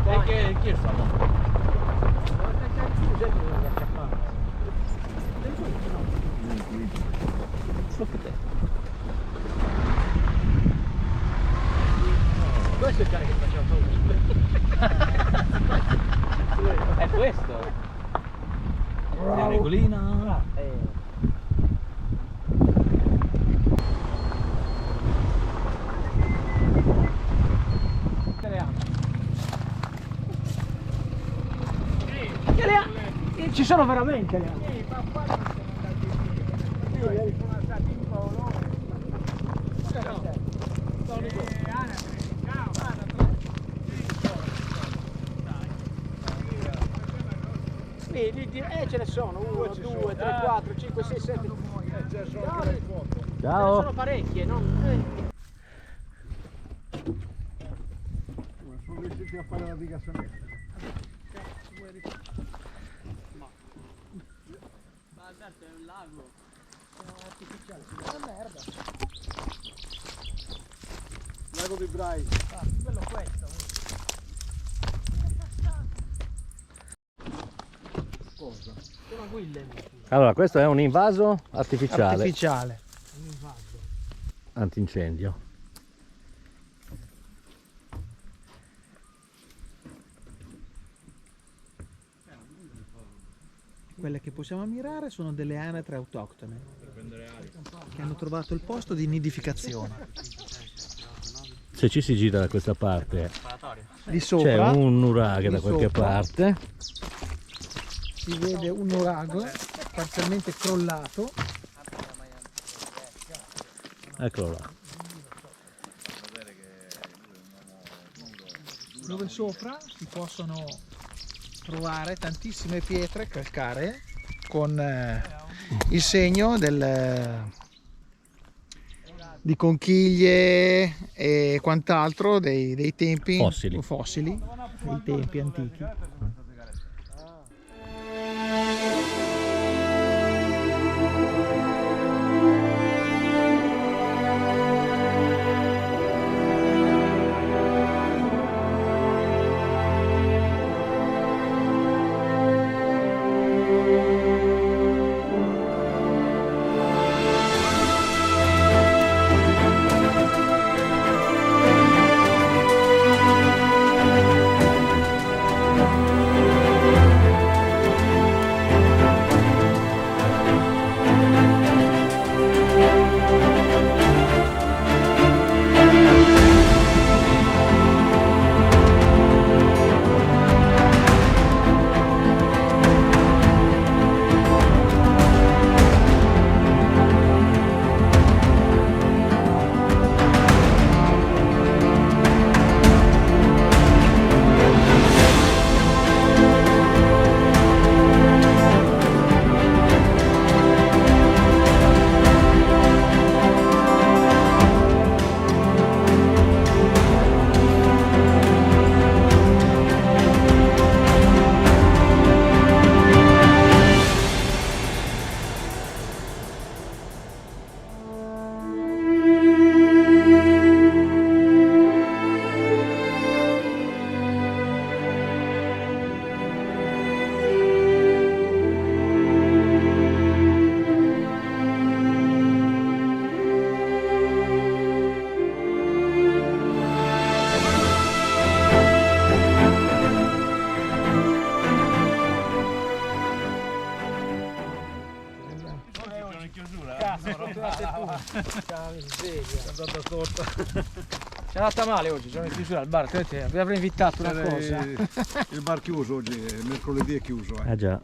E chi è famoso? Questo è il cane che faceva paura. È questo? La regolina. Che le ha? Ci sono veramente le ha. Sì, ma qua sono andati sono stati in volo. Ce ne sono 1, 2, 3, 4, 5, 6, 7. Ciao. Sono parecchie, non. Sono riusciti a fare la diga sanetta. Ma certo è un lago. È artificiale, si vede la merda. Lago di Brai. Ah, quello questo. Cosa? Sono Willem. Allora, questo è un invaso artificiale. Artificiale. Un invaso. Antincendio. Quelle che possiamo ammirare sono delle anatre autoctone che hanno trovato il posto di nidificazione. Se ci si gira da questa parte Di c'è sopra un nuraghe da di qualche sopra. parte. si vede un nurago parzialmente crollato. Eccolo là. Dove sopra si possono trovare tantissime pietre calcaree con il segno di conchiglie e quant'altro dei tempi fossili, dei tempi antichi. C'è andata male oggi, siamo in chiusura al bar, vi avrei invitato una cosa. Il bar chiuso oggi, mercoledì è chiuso. Ah già.